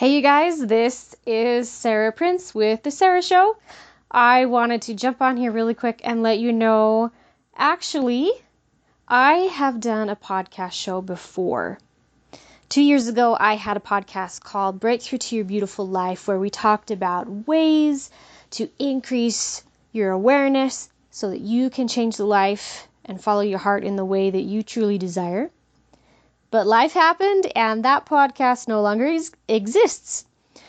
Hey you guys, this is Sarah Prince with The Sarah Show. I wanted to jump on here really quick and let you know, actually, I have done a podcast show before. 2 years ago, I had a podcast called Breakthrough to Your Beautiful Life, where we talked about ways to increase your awareness so that you can change the life and follow your heart in the way that you truly desire. But life happened and that podcast no longer exists.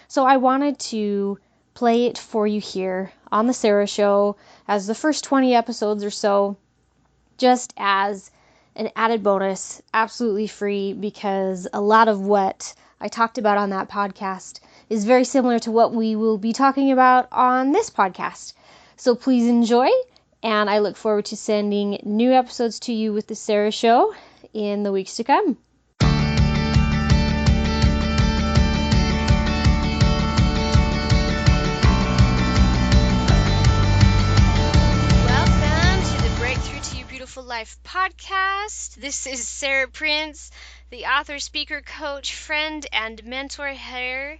So I wanted to play it for you here on The Sarah Show as the first 20 episodes or so, just as an added bonus, absolutely free, because a lot of what I talked about on that podcast is very similar to what we will be talking about on this podcast. So please enjoy, and I look forward to sending new episodes to you with The Sarah Show in the weeks to come. Life podcast. This is Sarah Prince, the author, speaker, coach, friend, and mentor here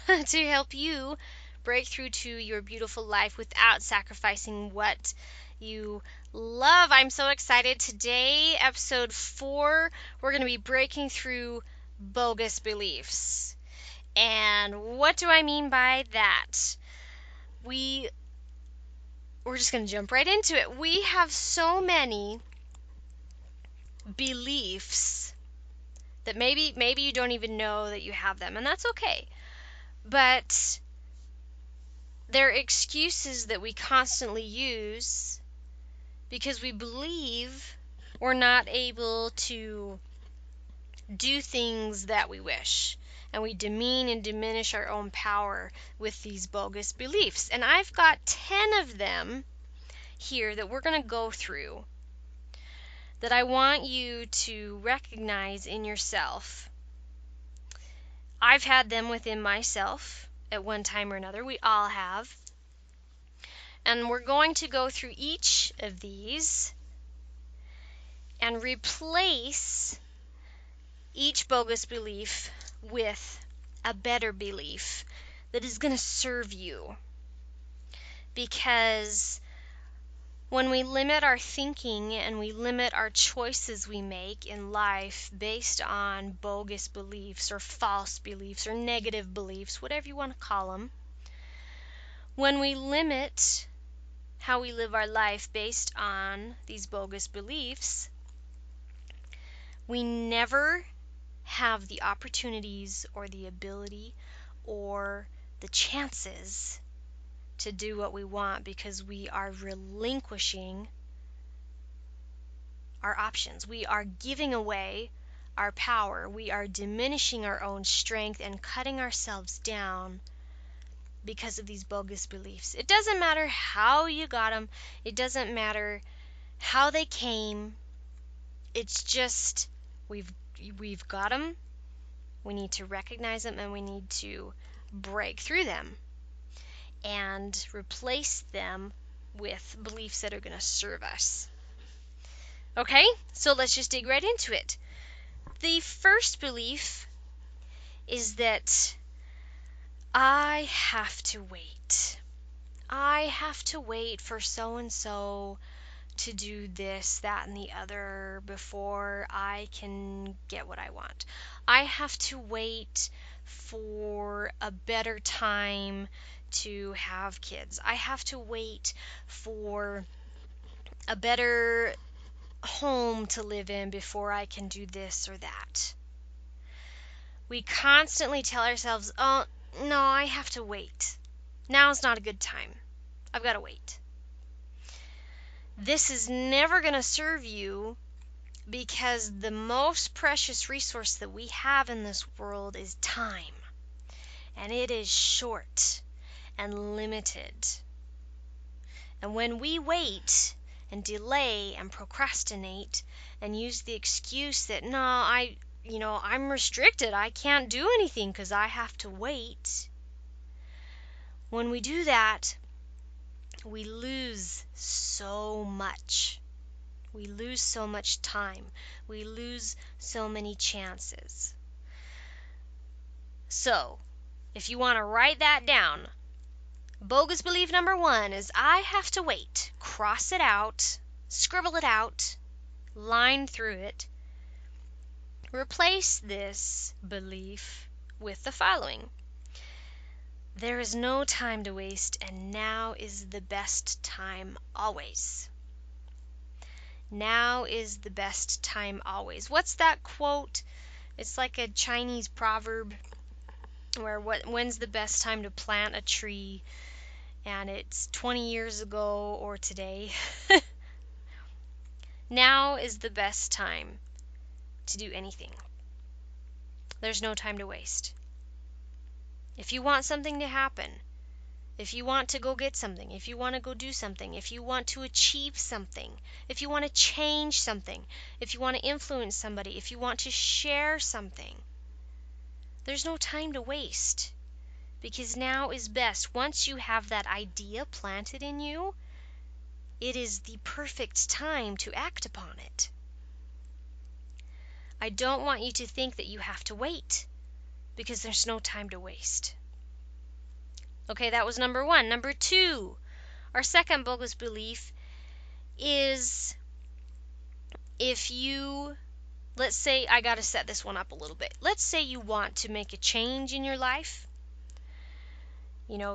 to help you break through to your beautiful life without sacrificing what you love. I'm so excited. Today, episode 4, we're going to be breaking through bogus beliefs. And what do I mean by that? We're just going to jump right into it. We have so many beliefs that maybe you don't even know that you have them, and that's okay. But they're excuses that we constantly use because we believe we're not able to do things that we wish. And we demean and diminish our own power with these bogus beliefs. And I've got 10 of them here that we're going to go through that I want you to recognize in yourself. I've had them within myself at one time or another. We all have. And we're going to go through each of these and replace each bogus belief with a better belief that is going to serve you. Because when we limit our thinking and we limit our choices we make in life based on bogus beliefs or false beliefs or negative beliefs, whatever you want to call them, when we limit how we live our life based on these bogus beliefs, we never have the opportunities or the ability or the chances to do what we want, because we are relinquishing our options. We are giving away our power. We are diminishing our own strength and cutting ourselves down because of these bogus beliefs. It doesn't matter how you got them. It doesn't matter how they came. It's just we've got them. We need to recognize them and we need to break through them and replace them with beliefs that are going to serve us. Okay, so let's just dig right into it. The first belief is that I have to wait. I have to wait for so-and-so to do this, that, and the other before I can get what I want. I have to wait for a better time to have kids. I have to wait for a better home to live in before I can do this or that. We constantly tell ourselves, oh, no, I have to wait. Now's not a good time. I've got to wait. This is never going to serve you, because the most precious resource that we have in this world is time. And it is short and limited. And when we wait and delay and procrastinate and use the excuse that, no, I'm restricted, I can't do anything because I have to wait. When we do that, we lose so much. We lose so much time. We lose so many chances. So, if you want to write that down, bogus belief number 1 is I have to wait. Cross it out, scribble it out, line through it. Replace this belief with the following. There is no time to waste, and now is the best time always. Now is the best time always. What's that quote? It's like a Chinese proverb where when's the best time to plant a tree? And it's 20 years ago or today. Now is the best time to do anything. There's no time to waste. If you want something to happen, if you want to go get something, if you want to go do something, if you want to achieve something, if you want to change something, if you want to influence somebody, if you want to share something, there's no time to waste. Because now is best. Once you have that idea planted in you, it is the perfect time to act upon it. I don't want you to think that you have to wait, because there's no time to waste. Okay, that was number 1. Number 2, our second bogus belief is if you, let's say, I got to set this one up a little bit. Let's say you want to make a change in your life.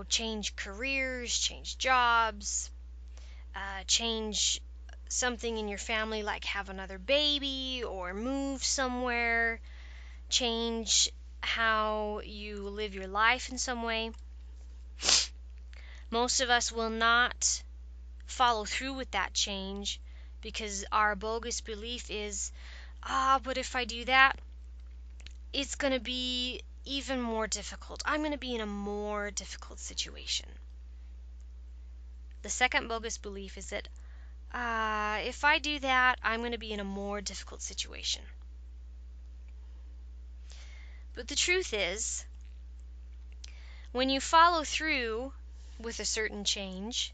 Change careers, change jobs, change something in your family like have another baby or move somewhere, change how you live your life in some way. Most of us will not follow through with that change because our bogus belief is, but if I do that, it's going to be even more difficult. I'm going to be in a more difficult situation. The second bogus belief is that if I do that, I'm going to be in a more difficult situation. But the truth is, when you follow through with a certain change,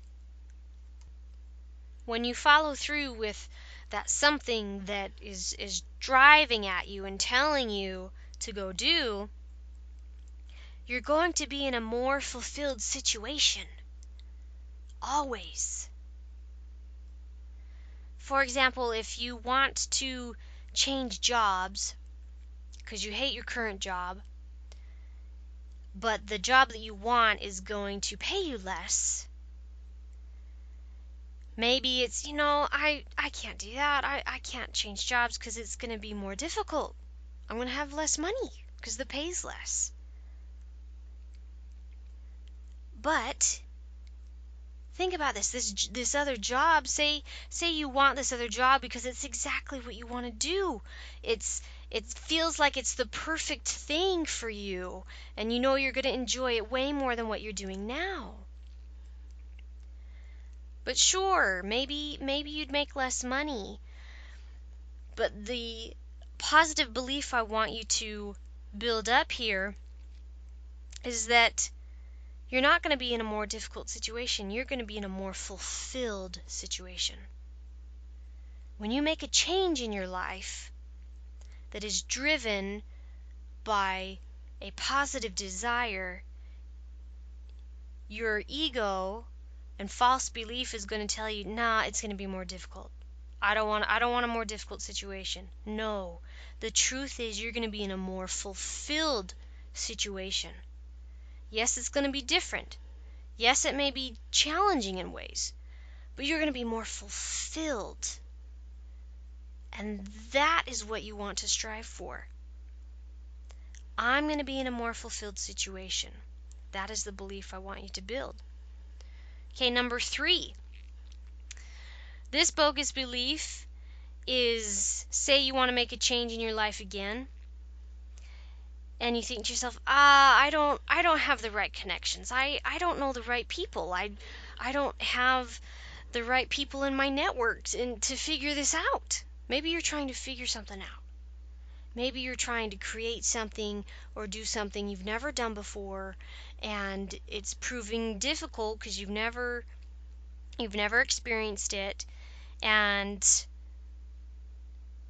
when you follow through with that something that is driving at you and telling you to go do, you're going to be in a more fulfilled situation. Always. For example, if you want to change jobs because you hate your current job, but the job that you want is going to pay you less, maybe it's, I can't do that. I can't change jobs because it's going to be more difficult. I'm going to have less money because the pay's less. But think about this other job. Say you want this other job because it's exactly what you want to do. It feels like it's the perfect thing for you, and you're going to enjoy it way more than what you're doing now. But sure, maybe you'd make less money. But the positive belief I want you to build up here is that you're not going to be in a more difficult situation. You're going to be in a more fulfilled situation. When you make a change in your life that is driven by a positive desire, your ego and false belief is going to tell you, nah, it's going to be more difficult. I don't want a more difficult situation. No. The truth is you're going to be in a more fulfilled situation. Yes, it's going to be different. Yes, it may be challenging in ways, but you're going to be more fulfilled. And that is what you want to strive for. I'm going to be in a more fulfilled situation. That is the belief I want you to build. Okay, number 3. This bogus belief is, say you want to make a change in your life again, and you think to yourself, I don't have the right connections. I don't know the right people. I don't have the right people in my networks and to figure this out. Maybe you're trying to figure something out. Maybe you're trying to create something or do something you've never done before, and it's proving difficult because you've never experienced it. And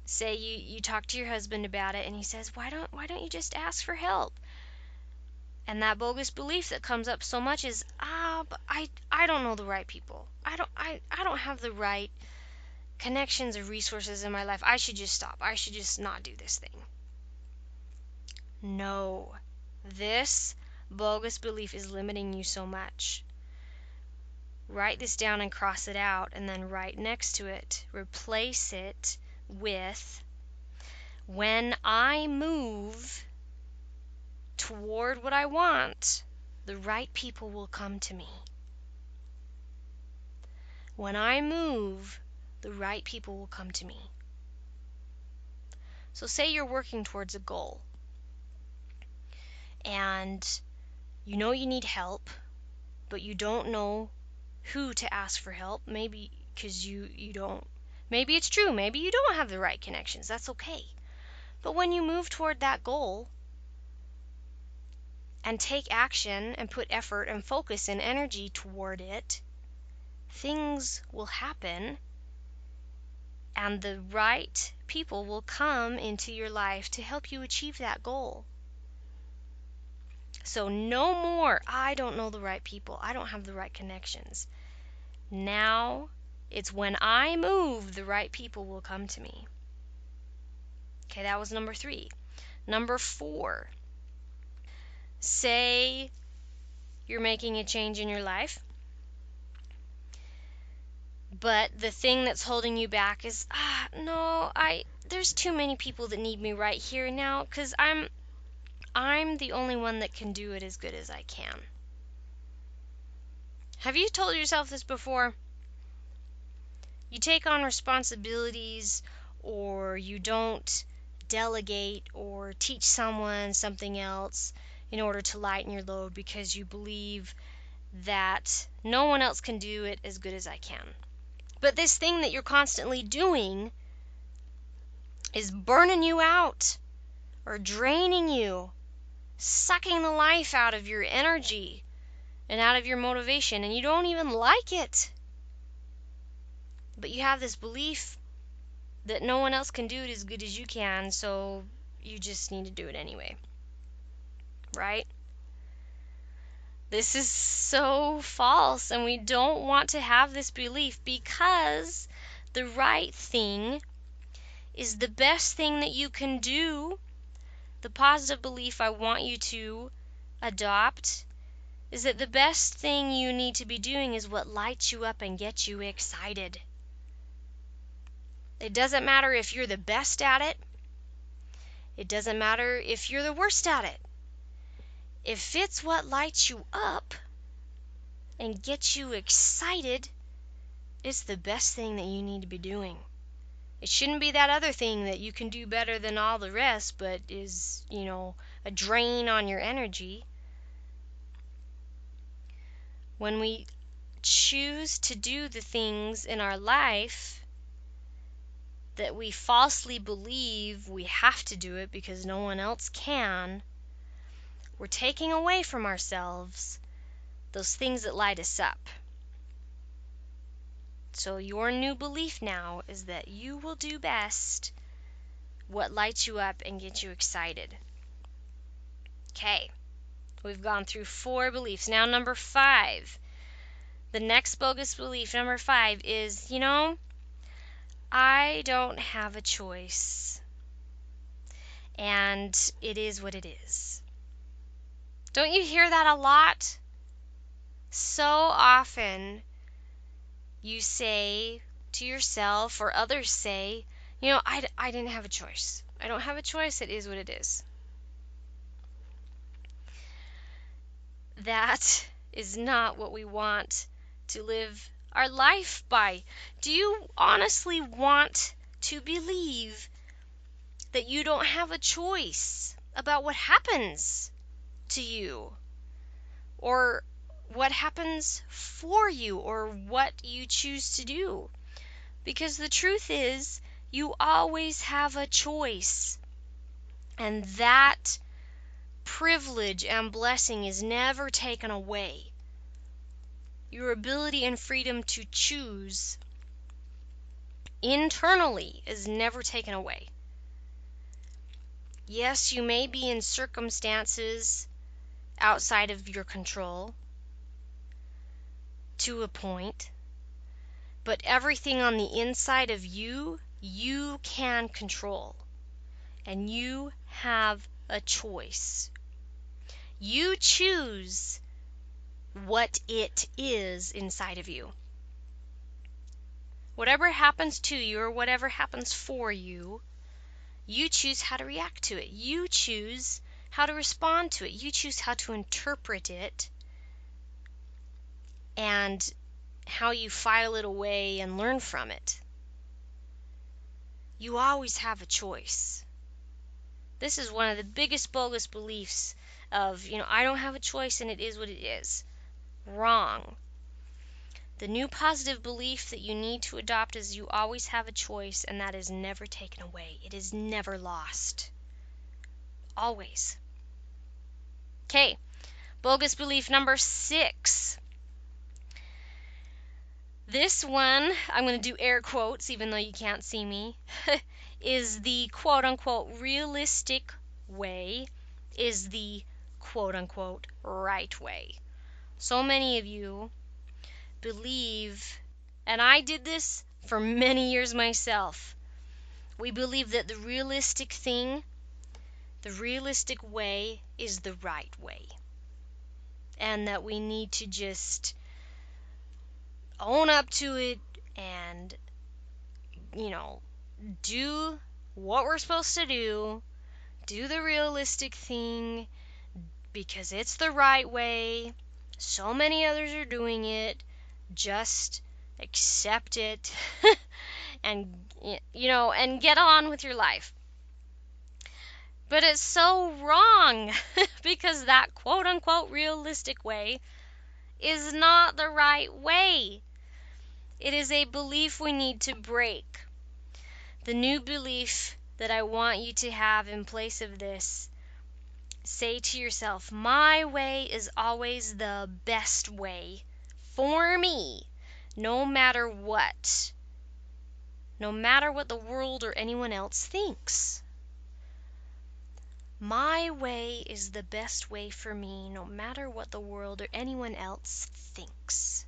say you talk to your husband about it, and he says, why don't you just ask for help? And that bogus belief that comes up so much is, but I don't know the right people. I don't have the right connections or resources in my life. I should just stop. I should just not do this thing. No. This bogus belief is limiting you so much. Write this down and cross it out, and then right next to it, replace it with, when I move toward what I want, the right people will come to me. When I move, the right people will come to me. So say you're working towards a goal, and you know you need help, but you don't know who to ask for help. Maybe because you don't, maybe it's true, maybe you don't have the right connections. That's okay. But when you move toward that goal and take action and put effort and focus and energy toward it, things will happen, and the right people will come into your life to help you achieve that goal. So no more, I don't know the right people, I don't have the right connections. Now it's when I move, the right people will come to me. Okay, that was number 3. Number 4, say you're making a change in your life, but the thing that's holding you back is, no, there's too many people that need me right here now, because I'm the only one that can do it as good as I can. Have you told yourself this before? You take on responsibilities, or you don't delegate or teach someone something else in order to lighten your load because you believe that no one else can do it as good as I can. But this thing that you're constantly doing is burning you out or draining you, sucking the life out of your energy and out of your motivation, and you don't even like it. But you have this belief that no one else can do it as good as you can, so you just need to do it anyway. Right? This is so false, and we don't want to have this belief, because the right thing is the best thing that you can do. The positive belief I want you to adopt is that the best thing you need to be doing is what lights you up and gets you excited. It doesn't matter if you're the best at it. It doesn't matter if you're the worst at it. If it's what lights you up and gets you excited, it's the best thing that you need to be doing. It shouldn't be that other thing that you can do better than all the rest, but is, a drain on your energy. When we choose to do the things in our life that we falsely believe we have to do it because no one else can, we're taking away from ourselves those things that light us up. So your new belief now is that you will do best what lights you up and gets you excited. Okay, we've gone through 4 beliefs. Now number 5. The next bogus belief, number 5, is, I don't have a choice, and it is what it is. Don't you hear that a lot? So often you say to yourself, or others say, I didn't have a choice. I don't have a choice. It is what it is. That is not what we want to live our life by. Do you honestly want to believe that you don't have a choice about what happens to you, or what happens for you, or what you choose to do? Because the truth is, you always have a choice, and that privilege and blessing is never taken away. Your ability and freedom to choose internally is never taken away. Yes, you may be in circumstances outside of your control to a point, but everything on the inside of you, you can control. And you have a choice. You choose what it is inside of you. Whatever happens to you or whatever happens for you, you choose how to react to it. You choose how to respond to it. You choose how to interpret it and how you file it away and learn from it. You always have a choice. This is one of the biggest bogus beliefs of, I don't have a choice and it is what it is. Wrong. The new positive belief that you need to adopt is you always have a choice, and that is never taken away. It is never lost. Always. Okay, bogus belief number 6. This one, I'm going to do air quotes even though you can't see me, is the quote-unquote realistic way, is the quote-unquote right way. So many of you believe, and I did this for many years myself, we believe that the realistic thing, the realistic way is the right way. And that we need to just own up to it and, do what we're supposed to do the realistic thing because it's the right way. So many others are doing it. Just accept it and and get on with your life. But it's so wrong because that quote unquote realistic way is not the right way. It is a belief we need to break. The new belief that I want you to have in place of this, say to yourself, my way is always the best way for me, no matter what. No matter what the world or anyone else thinks. My way is the best way for me, no matter what the world or anyone else thinks.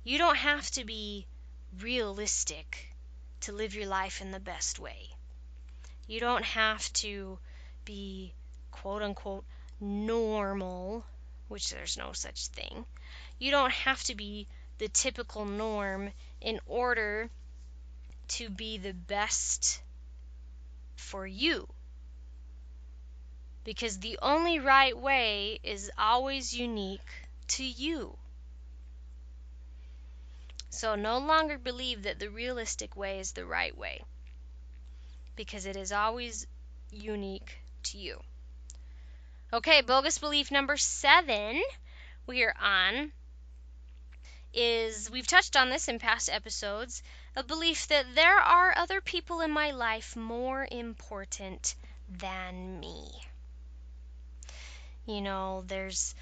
You don't have to be realistic to live your life in the best way. You don't have to be quote-unquote normal, which there's no such thing. You don't have to be the typical norm in order to be the best for you. Because the only right way is always unique to you. So no longer believe that the realistic way is the right way, because it is always unique to you. Okay, bogus belief number 7 we are on is, we've touched on this in past episodes, a belief that there are other people in my life more important than me. There's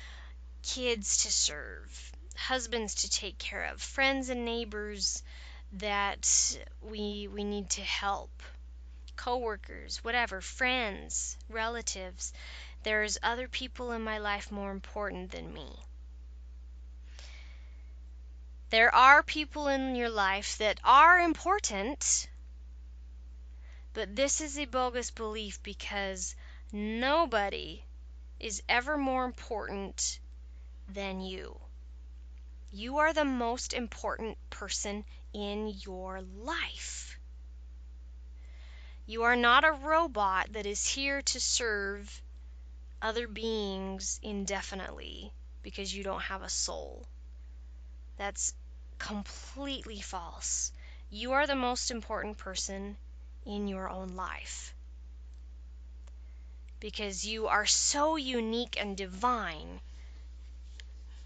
kids to serve, husbands to take care of, friends and neighbors that we need to help, coworkers, whatever, friends, relatives. There's other people in my life more important than me. There are people in your life that are important, but this is a bogus belief because nobody is ever more important than you. You are the most important person in your life. You are not a robot that is here to serve other beings indefinitely because you don't have a soul. That's completely false. You are the most important person in your own life because you are so unique and divine.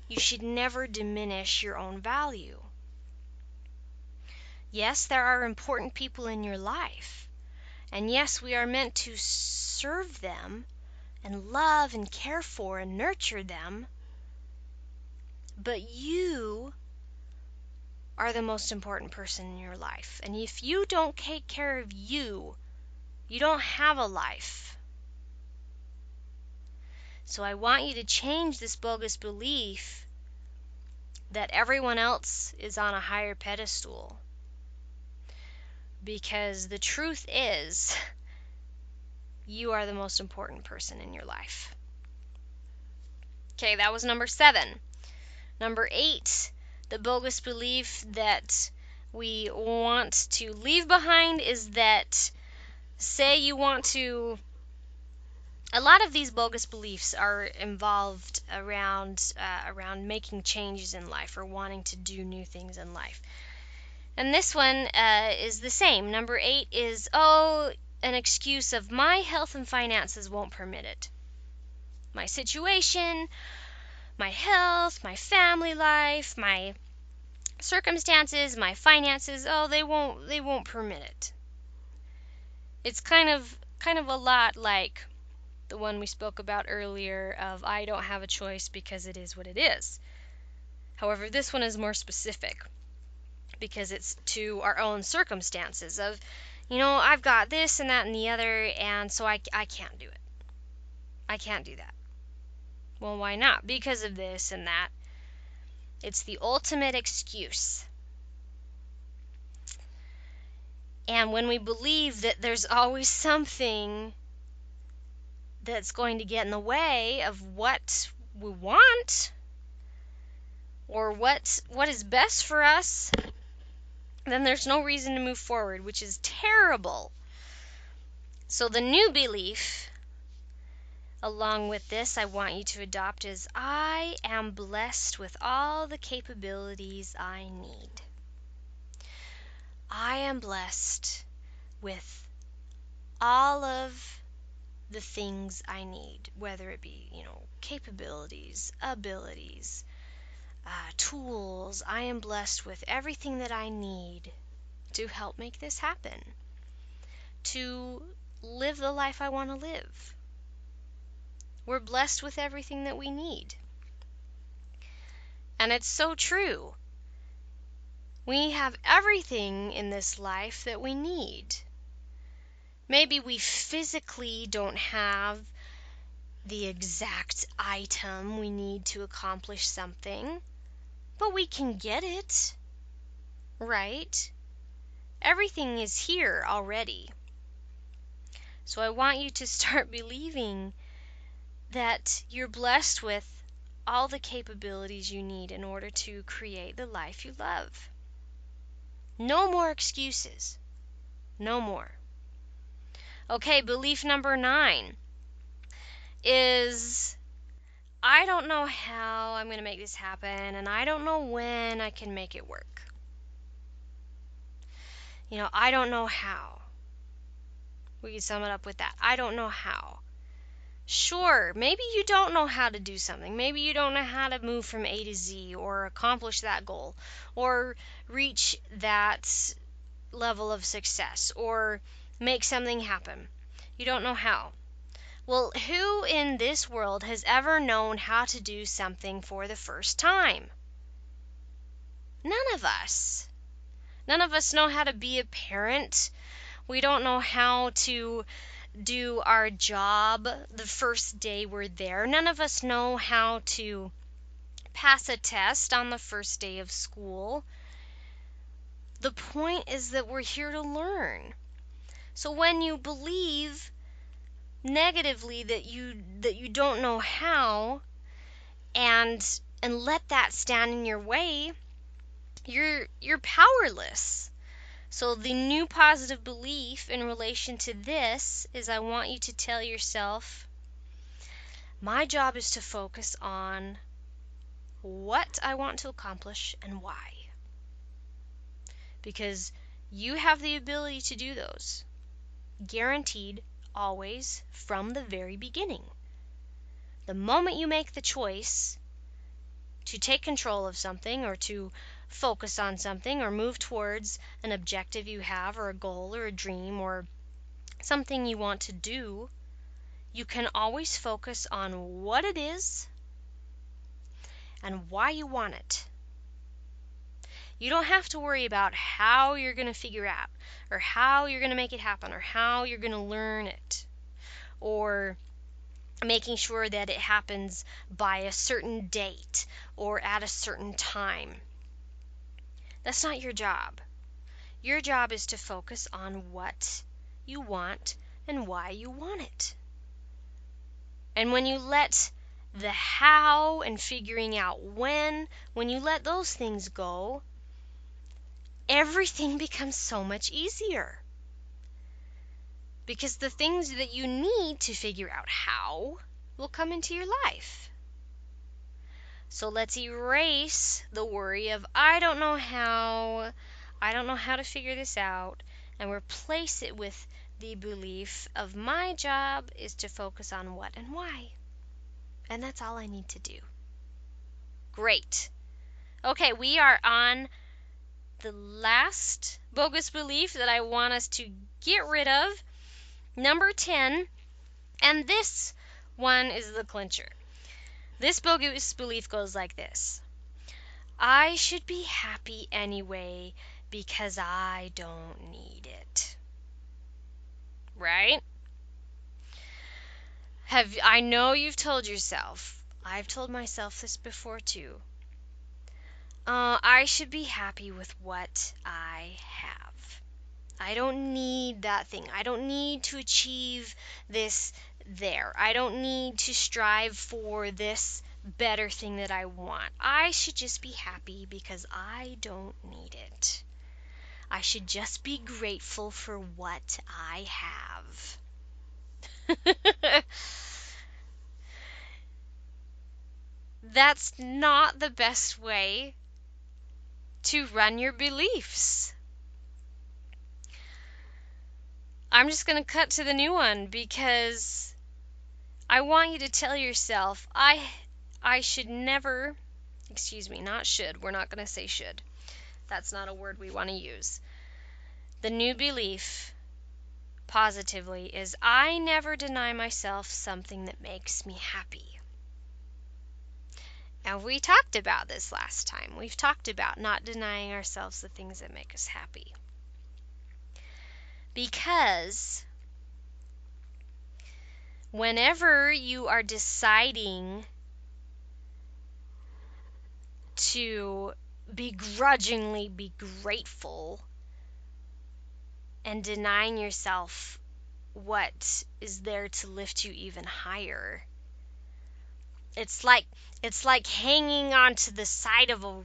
You should never diminish your own value. Yes, there are important people in your life. And yes, we are meant to serve them and love and care for and nurture them. But you are the most important person in your life. And if you don't take care of you, you don't have a life. So I want you to change this bogus belief that everyone else is on a higher pedestal. Because the truth is, you are the most important person in your life. Okay, that was number 7. Number 8, the bogus belief that we want to leave behind is that, say you want to, a lot of these bogus beliefs are involved around making changes in life or wanting to do new things in life. And this one is the same. Number 8 is, an excuse of my health and finances won't permit it. My situation, my health, my family life, my circumstances, my finances, they won't permit it. It's kind of a lot like the one we spoke about earlier of I don't have a choice because it is what it is. However, this one is more specific because it's to our own circumstances of, I've got this and that and the other, and so I can't do it. I can't do that. Well, why not? Because of this and that. It's the ultimate excuse. And when we believe that there's always something that's going to get in the way of what we want or what is best for us, then there's no reason to move forward, which is terrible. So the new belief, along with this, I want you to adopt is, I am blessed with all the capabilities I need. I am blessed with all of the things I need, whether it be, capabilities, abilities, tools. I am blessed with everything that I need to help make this happen, to live the life I want to live. We're blessed with everything that we need. And it's so true. We have everything in this life that we need. Maybe we physically don't have the exact item we need to accomplish something, but we can get it, right? Everything is here already. So I want you to start believing that you're blessed with all the capabilities you need in order to create the life you love. No more excuses. No more. Okay, belief number 9 is, I don't know how I'm going to make this happen, and I don't know when I can make it work. I don't know how. We can sum it up with that. I don't know how. Sure, maybe you don't know how to do something. Maybe you don't know how to move from A to Z or accomplish that goal or reach that level of success or make something happen. You don't know how. Well, who in this world has ever known how to do something for the first time? None of us. None of us know how to be a parent. We don't know how to do our job the first day we're there. None of us know how to pass a test on the first day of school. The point is that we're here to learn. So when you believe negatively that you don't know how and let that stand in your way, you're powerless. So the new positive belief in relation to this is, I want you to tell yourself, my job is to focus on what I want to accomplish and why. Because you have the ability to do those. Guaranteed, always, from the very beginning. The moment you make the choice to take control of something or to focus on something or move towards an objective you have or a goal or a dream or something you want to do, you can always focus on what it is and why you want it. You don't have to worry about how you're going to figure out or how you're going to make it happen or how you're going to learn it or making sure that it happens by a certain date or at a certain time. That's not your job. Your job is to focus on what you want and why you want it. And when you let the how and figuring out when you let those things go, everything becomes so much easier. Because the things that you need to figure out how will come into your life. So let's erase the worry of I don't know how to figure this out, and replace it with the belief of my job is to focus on what and why. And that's all I need to do. Great. Okay, we are on the last bogus belief that I want us to get rid of. Number 10, and this one is the clincher. This bogus belief goes like this: I should be happy anyway because I don't need it. Right? I know you've told yourself, I've told myself this before too. I should be happy with what I have. I don't need that thing. I don't need to achieve this there. I don't need to strive for this better thing that I want. I should just be happy because I don't need it. I should just be grateful for what I have. That's not the best way to run your beliefs. I'm just going to cut to the new one because I want you to tell yourself, I should never, not should, we're not going to say should. That's not a word we want to use. The new belief, positively, is I never deny myself something that makes me happy. And we talked about this last time. We've talked about not denying ourselves the things that make us happy. Because whenever you are deciding to begrudgingly be grateful and denying yourself what is there to lift you even higher, it's like hanging onto the side of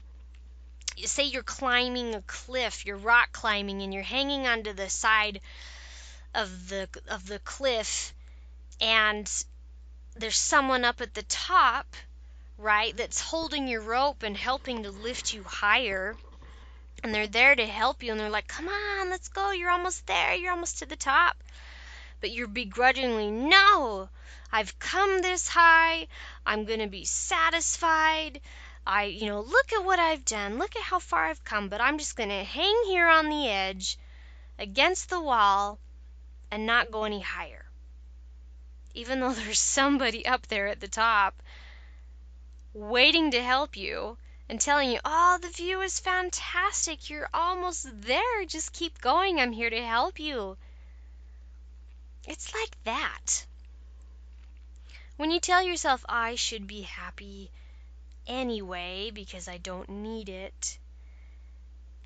say you're climbing a cliff, you're rock climbing, and you're hanging onto the side of the cliff, and there's someone up at the top, right, that's holding your rope and helping to lift you higher, and they're there to help you, and they're like, come on, let's go, you're almost there, you're almost to the top. But you're begrudgingly, no, I've come this high, I'm gonna be satisfied, look at what I've done, look at how far I've come, but I'm just gonna hang here on the edge against the wall and not go any higher, even though there's somebody up there at the top waiting to help you and telling you, oh, the view is fantastic, you're almost there, just keep going, I'm here to help you. It's like that. When you tell yourself, I should be happy anyway because I don't need it,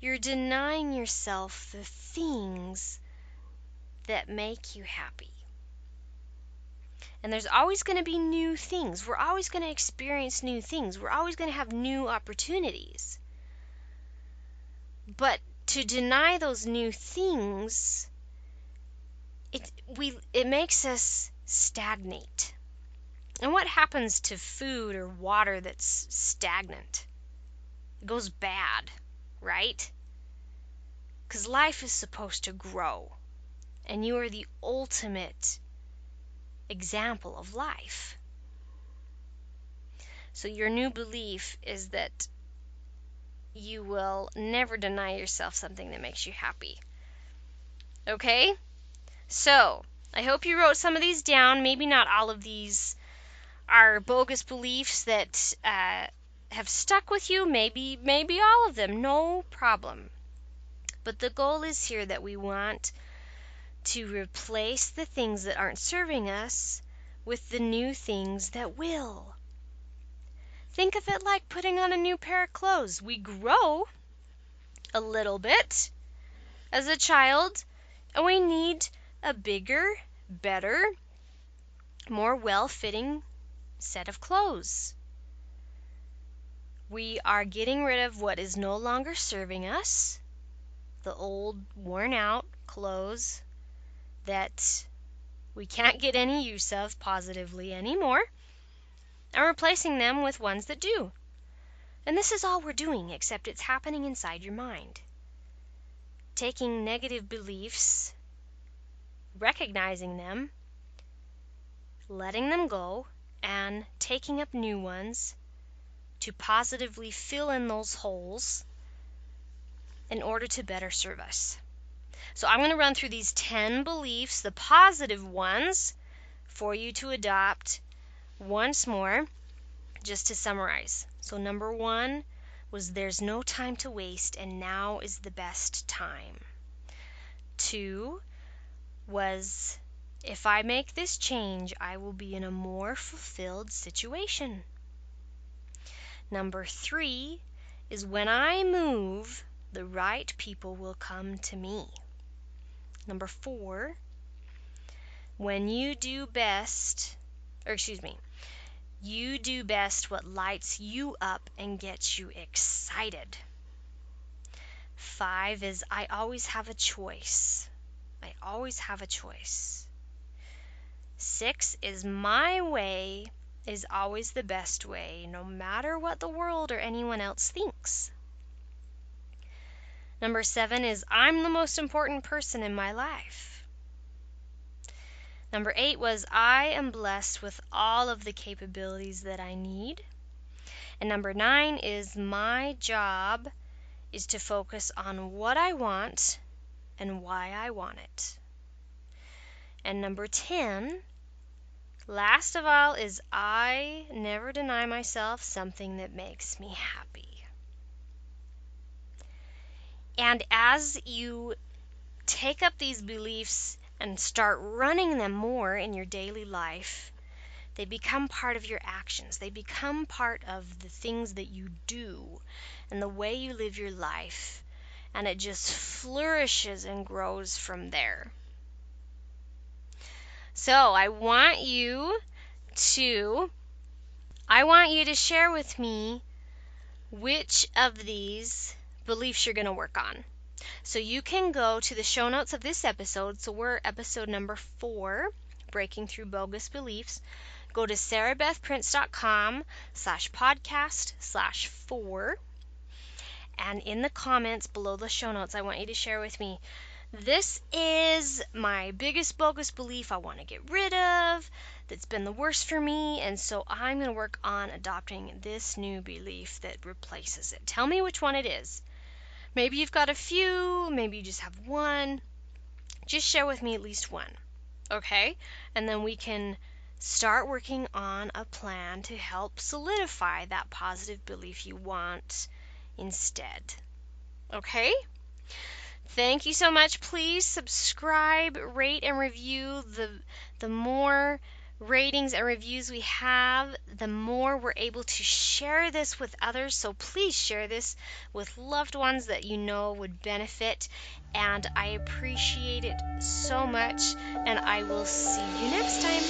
you're denying yourself the things that make you happy. And there's always going to be new things. We're always going to experience new things. We're always going to have new opportunities. But to deny those new things, it makes us stagnate. And what happens to food or water that's stagnant? It goes bad, right? Because life is supposed to grow. And you are the ultimate example of life. So your new belief is that you will never deny yourself something that makes you happy. Okay? So, I hope you wrote some of these down. Maybe not all of these are bogus beliefs that have stuck with you. Maybe all of them. No problem. But the goal is here that we want to replace the things that aren't serving us with the new things that will. Think of it like putting on a new pair of clothes. We grow a little bit as a child, and we need a bigger, better, more well-fitting set of clothes. We are getting rid of what is no longer serving us, the old, worn-out clothes that we can't get any use of positively anymore, and replacing them with ones that do. And this is all we're doing, except it's happening inside your mind. Taking negative beliefs, recognizing them, letting them go, and taking up new ones to positively fill in those holes in order to better serve us. So I'm going to run through these 10 beliefs, the positive ones, for you to adopt once more, just to summarize. So number 1 was there's no time to waste and now is the best time. 2 was if I make this change, I will be in a more fulfilled situation. Number 3 is when I move, the right people will come to me. Number 4, when you do best what lights you up and gets you excited. 5 is I always have a choice. I always have a choice. 6 is my way is always the best way, no matter what the world or anyone else thinks. Number 7 is I'm the most important person in my life. Number 8 was I am blessed with all of the capabilities that I need. And number 9 is my job is to focus on what I want and why I want it. And number 10, last of all, is I never deny myself something that makes me happy. And as you take up these beliefs and start running them more in your daily life, they become part of your actions. They become part of the things that you do and the way you live your life. And it just flourishes and grows from there. So I want you to share with me which of these beliefs you're going to work on. So you can go to the show notes of this episode. So we're episode number 4, Breaking Through Bogus Beliefs. Go to sarahbethprince.com/podcast/4. And in the comments below the show notes, I want you to share with me, this is my biggest bogus belief I want to get rid of, that's been the worst for me, and so I'm going to work on adopting this new belief that replaces it. Tell me which one it is. Maybe you've got a few, maybe you just have one. Just share with me at least one, okay? And then we can start working on a plan to help solidify that positive belief you want instead. Okay? Thank you so much. Please subscribe, rate, and review. The more ratings and reviews we have, the more we're able to share this with others. So please share this with loved ones that you know would benefit. And I appreciate it so much. And I will see you next time.